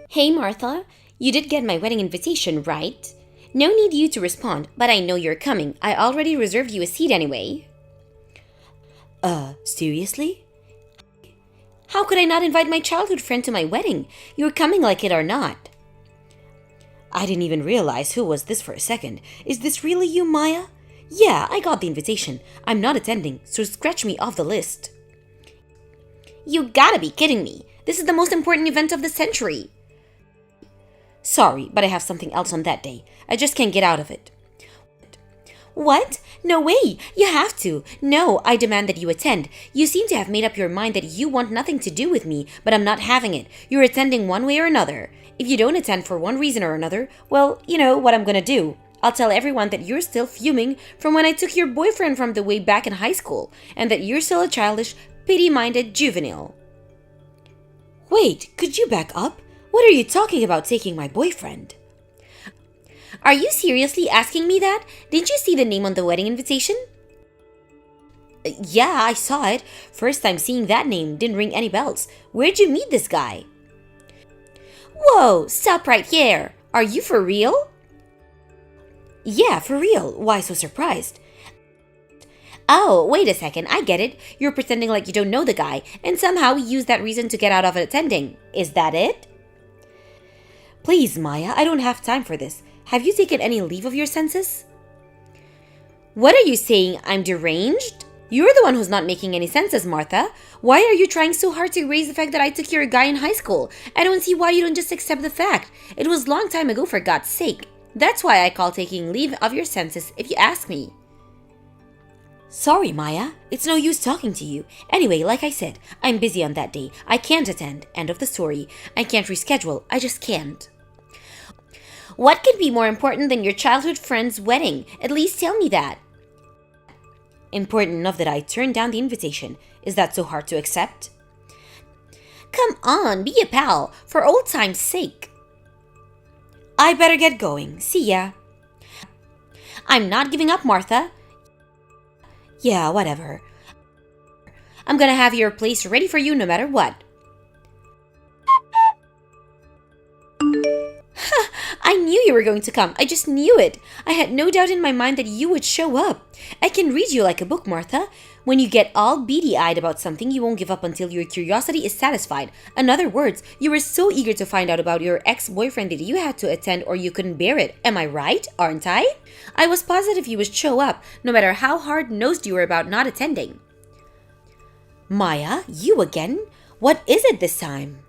Hey Martha, you did get my wedding invitation, right? No need you to respond, but I know you're coming. I already reserved you a seat anyway. Seriously? How could I not invite my childhood friend to my wedding? You're coming like it or not. I didn't even realize who was this for a second. Is this really you, Maya? Yeah, I got the invitation. I'm not attending, so scratch me off the list. You gotta be kidding me. This is the most important event of the century. Sorry, but I have something else on that day. I just can't get out of it. What? No way! You have to! No, I demand that you attend. You seem to have made up your mind that you want nothing to do with me, but I'm not having it. You're attending one way or another. If you don't attend for one reason or another, well, you know what I'm gonna do. I'll tell everyone that you're still fuming from when I took your boyfriend from the way back in high school, and that you're still a childish, pity-minded juvenile. Wait, could you back up? What are you talking about taking my boyfriend? Are you seriously asking me that? Didn't you see the name on the wedding invitation? Yeah, I saw it. First time seeing that name, didn't ring any bells. Where'd you meet this guy? Whoa, stop right here. Are you for real? Yeah, for real. Why so surprised? Oh, wait a second, I get it. You're pretending like you don't know the guy, and somehow use that reason to get out of attending. Is that it? Please, Maya, I don't have time for this. Have you taken any leave of your senses? What are you saying? I'm deranged? You're the one who's not making any senses, Martha. Why are you trying so hard to erase the fact that I took your guy in high school? I don't see why you don't just accept the fact. It was a long time ago, for God's sake. That's why I call taking leave of your senses, if you ask me. Sorry, Maya. It's no use talking to you. Anyway, like I said, I'm busy on that day. I can't attend. End of the story. I can't reschedule. I just can't. What could be more important than your childhood friend's wedding? At least tell me that. Important enough that I turned down the invitation. Is that so hard to accept? Come on, be a pal, for old time's sake. I better get going. See ya. I'm not giving up, Martha. Yeah, whatever. I'm gonna have your place ready for you no matter what. I knew you were going to come. I just knew it. I had no doubt in my mind that you would show up. I can read you like a book, Martha. When you get all beady-eyed about something, you won't give up until your curiosity is satisfied. In other words, you were so eager to find out about your ex-boyfriend that you had to attend or you couldn't bear it. Am I right? Aren't I? I was positive you would show up, no matter how hard-nosed you were about not attending. Maya, you again? What is it this time?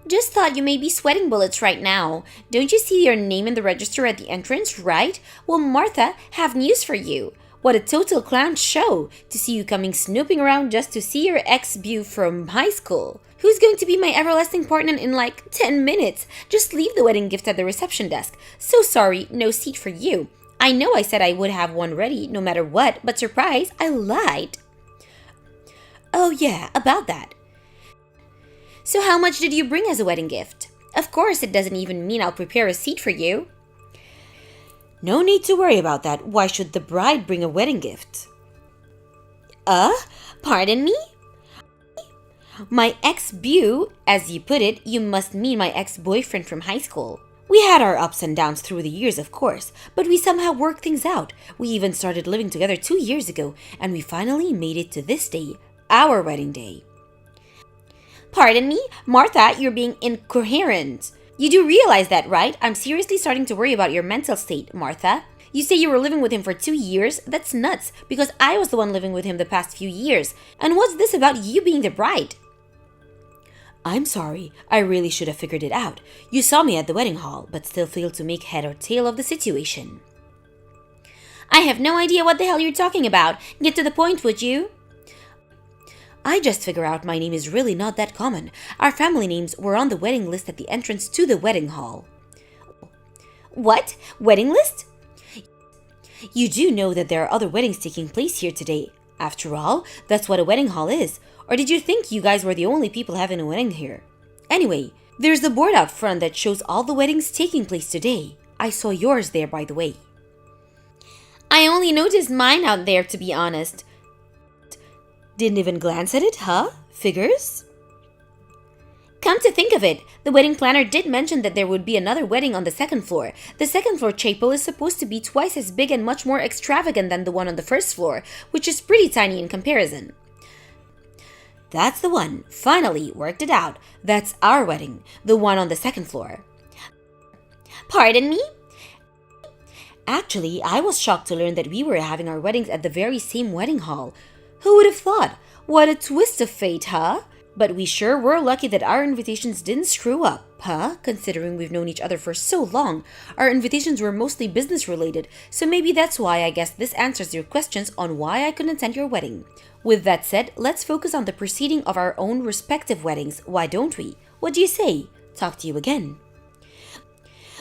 Just thought you may be sweating bullets right now. Don't you see your name in the register at the entrance, right? Well, Martha, have news for you. What a total clown show to see you coming snooping around just to see your ex-beau from high school. Who's going to be my everlasting partner in like 10 minutes? Just leave the wedding gift at the reception desk. So sorry, no seat for you. I know I said I would have one ready no matter what, but surprise, I lied. Oh yeah, about that. So how much did you bring as a wedding gift? Of course, it doesn't even mean I'll prepare a seat for you. No need to worry about that. Why should the bride bring a wedding gift? Pardon me? My ex-beau, as you put it, you must mean my ex-boyfriend from high school. We had our ups and downs through the years, of course, but we somehow worked things out. We even started living together 2 years ago, and we finally made it to this day, our wedding day. Pardon me? Martha, you're being incoherent. You do realize that, right? I'm seriously starting to worry about your mental state, Martha. You say you were living with him for 2 years? That's nuts, because I was the one living with him the past few years. And what's this about you being the bride? I'm sorry. I really should have figured it out. You saw me at the wedding hall, but still failed to make head or tail of the situation. I have no idea what the hell you're talking about. Get to the point, would you? I just figure out my name is really not that common. Our family names were on the wedding list at the entrance to the wedding hall. What? Wedding list? You do know that there are other weddings taking place here today. After all, that's what a wedding hall is. Or did you think you guys were the only people having a wedding here? Anyway, there's the board out front that shows all the weddings taking place today. I saw yours there, by the way. I only noticed mine out there, to be honest. Didn't even glance at it, huh? Figures? Come to think of it, the wedding planner did mention that there would be another wedding on the second floor. The second floor chapel is supposed to be twice as big and much more extravagant than the one on the first floor, which is pretty tiny in comparison. That's the one. Finally, worked it out. That's our wedding, the one on the second floor. Pardon me? Actually, I was shocked to learn that we were having our weddings at the very same wedding hall. Who would have thought? What a twist of fate, huh? But we sure were lucky that our invitations didn't screw up, huh? Considering we've known each other for so long, our invitations were mostly business related, so maybe that's why I guess this answers your questions on why I couldn't attend your wedding. With that said, let's focus on the proceeding of our own respective weddings, why don't we? What do you say? Talk to you again.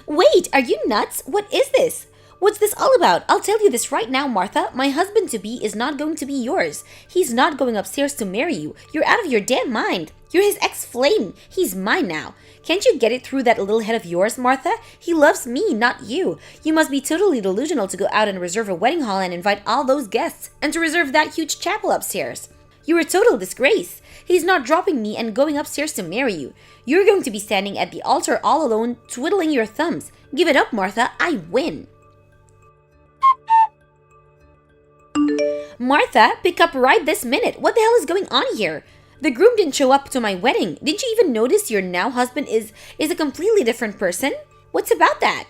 Wait, are you nuts? What is this? What's this all about? I'll tell you this right now, Martha. My husband-to-be is not going to be yours. He's not going upstairs to marry you. You're out of your damn mind. You're his ex-flame. He's mine now. Can't you get it through that little head of yours, Martha? He loves me, not you. You must be totally delusional to go out and reserve a wedding hall and invite all those guests, and to reserve that huge chapel upstairs. You're a total disgrace. He's not dropping me and going upstairs to marry you. You're going to be standing at the altar all alone, twiddling your thumbs. Give it up, Martha. I win. Martha, pick up right this minute. What the hell is going on here? The groom didn't show up to my wedding. Didn't you even notice your now husband is a completely different person? What's about that?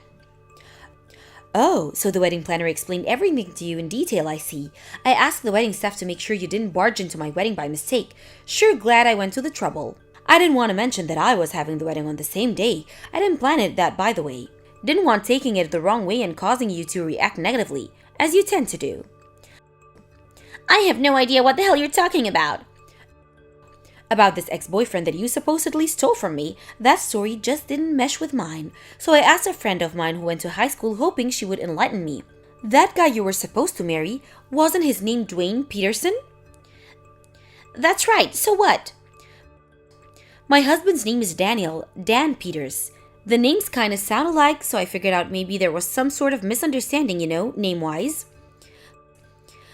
Oh, so the wedding planner explained everything to you in detail, I see. I asked the wedding staff to make sure you didn't barge into my wedding by mistake. Sure glad I went to the trouble. I didn't want to mention that I was having the wedding on the same day. I didn't plan it that, by the way. Didn't want taking it the wrong way and causing you to react negatively, as you tend to do. I have no idea what the hell you're talking about. About this ex-boyfriend that you supposedly stole from me, that story just didn't mesh with mine. So I asked a friend of mine who went to high school hoping she would enlighten me. That guy you were supposed to marry, wasn't his name Dwayne Peterson? That's right, so what? My husband's name is Daniel, Dan Peters. The names kinda sound alike, so I figured out maybe there was some sort of misunderstanding, name-wise.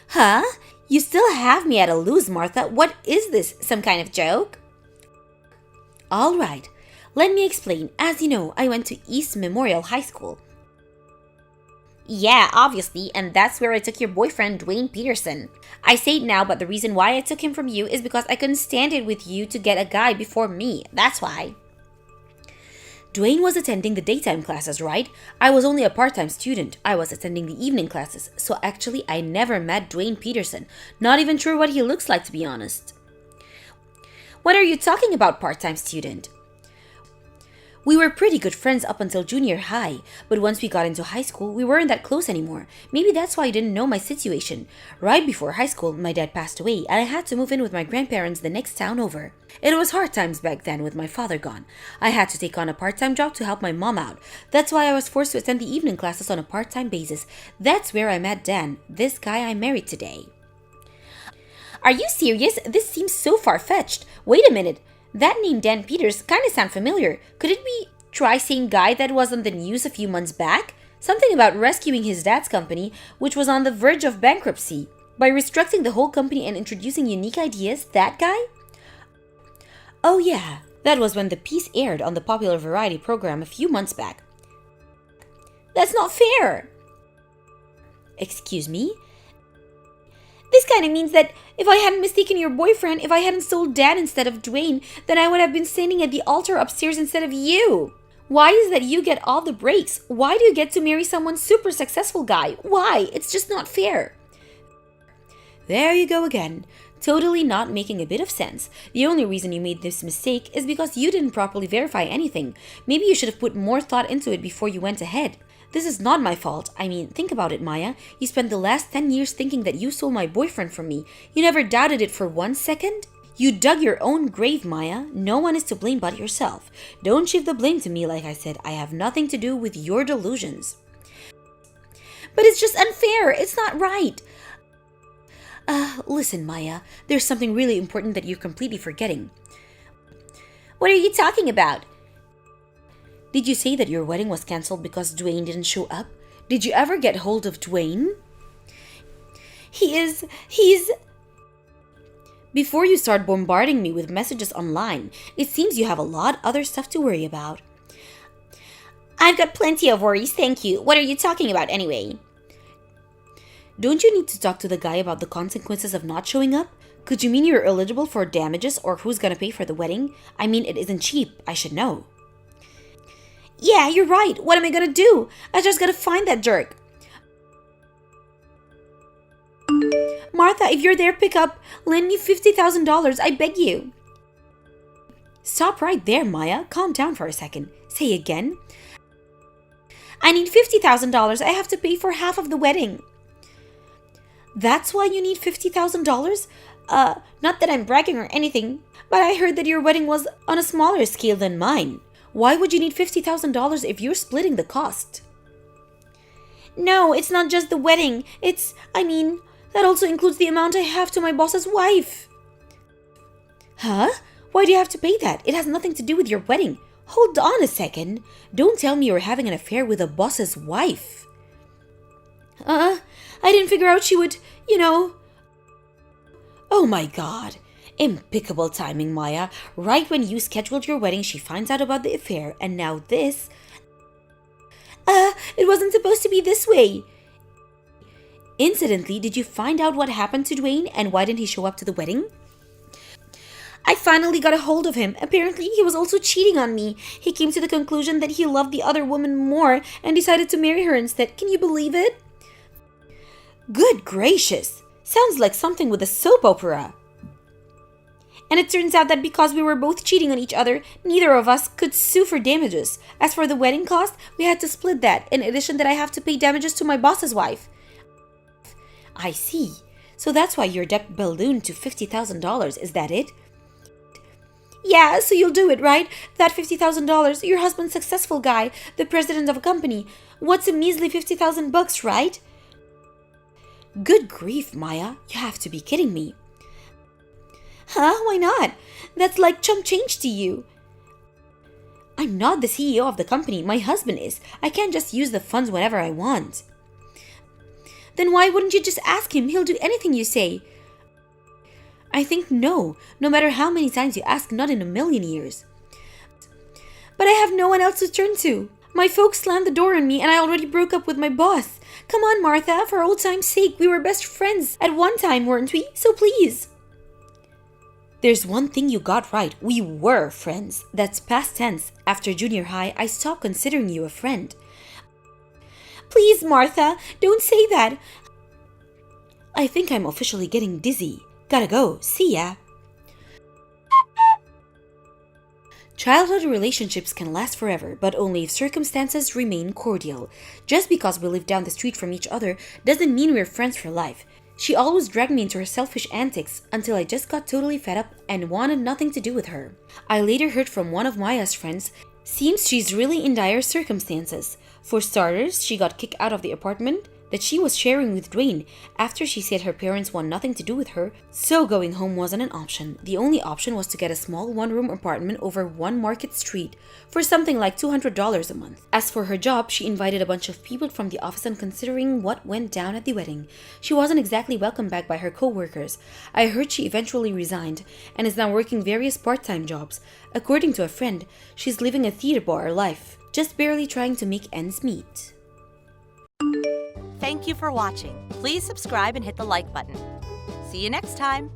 Huh? You still have me at a lose, Martha. What is this? Some kind of joke? All right. Let me explain. As you know, I went to East Memorial High School. Yeah, obviously, and that's where I took your boyfriend, Dwayne Peterson. I say it now, but the reason why I took him from you is because I couldn't stand it with you to get a guy before me. That's why. Dwayne was attending the daytime classes, right? I was only a part-time student. I was attending the evening classes. So actually, I never met Dwayne Peterson. Not even sure what he looks like, to be honest. What are you talking about, part-time student? We were pretty good friends up until junior high, but once we got into high school, we weren't that close anymore. Maybe that's why you didn't know my situation. Right before high school, my dad passed away, and I had to move in with my grandparents the next town over. It was hard times back then with my father gone. I had to take on a part-time job to help my mom out. That's why I was forced to attend the evening classes on a part-time basis. That's where I met Dan, this guy I married today. Are you serious? This seems so far-fetched. Wait a minute. That name Dan Peters kinda sound familiar. Could it be same guy that was on the news a few months back? Something about rescuing his dad's company, which was on the verge of bankruptcy. By restructuring the whole company and introducing unique ideas, that guy? Oh yeah, that was when the piece aired on the popular variety program a few months back. That's not fair! Excuse me? This kind of means that if I hadn't mistaken your boyfriend, if I hadn't sold Dan instead of Dwayne, then I would have been standing at the altar upstairs instead of you. Why is that you get all the breaks? Why do you get to marry someone super successful guy? Why? It's just not fair. There you go again. Totally not making a bit of sense. The only reason you made this mistake is because you didn't properly verify anything. Maybe you should have put more thought into it before you went ahead. This is not my fault. I mean, think about it, Maya. You spent the last 10 years thinking that you stole my boyfriend from me. You never doubted it for 1 second? You dug your own grave, Maya. No one is to blame but yourself. Don't shift the blame to me, like I said. I have nothing to do with your delusions. But it's just unfair. It's not right. Listen, Maya. There's something really important that you're completely forgetting. What are you talking about? Did you say that your wedding was cancelled because Dwayne didn't show up? Did you ever get hold of Dwayne? He's... Before you start bombarding me with messages online, it seems you have a lot other stuff to worry about. I've got plenty of worries, thank you. What are you talking about anyway? Don't you need to talk to the guy about the consequences of not showing up? Could you mean you're eligible for damages or who's gonna pay for the wedding? I mean, it isn't cheap, I should know. Yeah, you're right. What am I gonna do? I just gotta find that jerk. Martha, if you're there, pick up. Lend me $50,000, I beg you. Stop right there, Maya. Calm down for a second. Say again. I need $50,000. I have to pay for half of the wedding. That's why you need $50,000? Not that I'm bragging or anything, but I heard that your wedding was on a smaller scale than mine. Why would you need $50,000 if you're splitting the cost? No, it's not just the wedding. That also includes the amount I have to my boss's wife. Huh? Why do you have to pay that? It has nothing to do with your wedding. Hold on a second. Don't tell me you're having an affair with a boss's wife. I didn't figure out she would, Oh my god. Impeccable timing, Maya. Right when you scheduled your wedding, she finds out about the affair, and now this. It wasn't supposed to be this way. Incidentally, did you find out what happened to Dwayne and why didn't he show up to the wedding? I finally got a hold of him. Apparently, he was also cheating on me. He came to the conclusion that he loved the other woman more and decided to marry her instead. Can you believe it? Good gracious. Sounds like something with a soap opera. And it turns out that because we were both cheating on each other, neither of us could sue for damages. As for the wedding cost, we had to split that, in addition that I have to pay damages to my boss's wife. I see. So that's why your debt ballooned to $50,000, is that it? Yeah, so you'll do it, right? That $50,000, your husband's successful guy, the president of a company. What's a measly $50,000, right? Good grief, Maya. You have to be kidding me. Huh? Why not? That's like chump change to you. I'm not the CEO of the company. My husband is. I can't just use the funds whenever I want. Then why wouldn't you just ask him? He'll do anything you say. I think no matter how many times you ask, not in a million years. But I have no one else to turn to. My folks slammed the door on me and I already broke up with my boss. Come on, Martha, for old time's sake, we were best friends at one time, weren't we? So please. There's one thing you got right. We were friends. That's past tense. After junior high, I stopped considering you a friend. Please, Martha, don't say that. I think I'm officially getting dizzy. Gotta go. See ya. Childhood relationships can last forever, but only if circumstances remain cordial. Just because we live down the street from each other doesn't mean we're friends for life. She always dragged me into her selfish antics until I just got totally fed up and wanted nothing to do with her. I later heard from one of Maya's friends, seems she's really in dire circumstances. For starters, she got kicked out of the apartment that she was sharing with Dwayne after she said her parents want nothing to do with her, so going home wasn't an option. The only option was to get a small one-room apartment over one Market Street for something like $200 a month. As for her job, she invited a bunch of people from the office, and considering what went down at the wedding, she wasn't exactly welcomed back by her co-workers. I heard she eventually resigned and is now working various part-time jobs. According to a friend, she's living a theater bar life, just barely trying to make ends meet. Thank you for watching. Please subscribe and hit the like button. See you next time.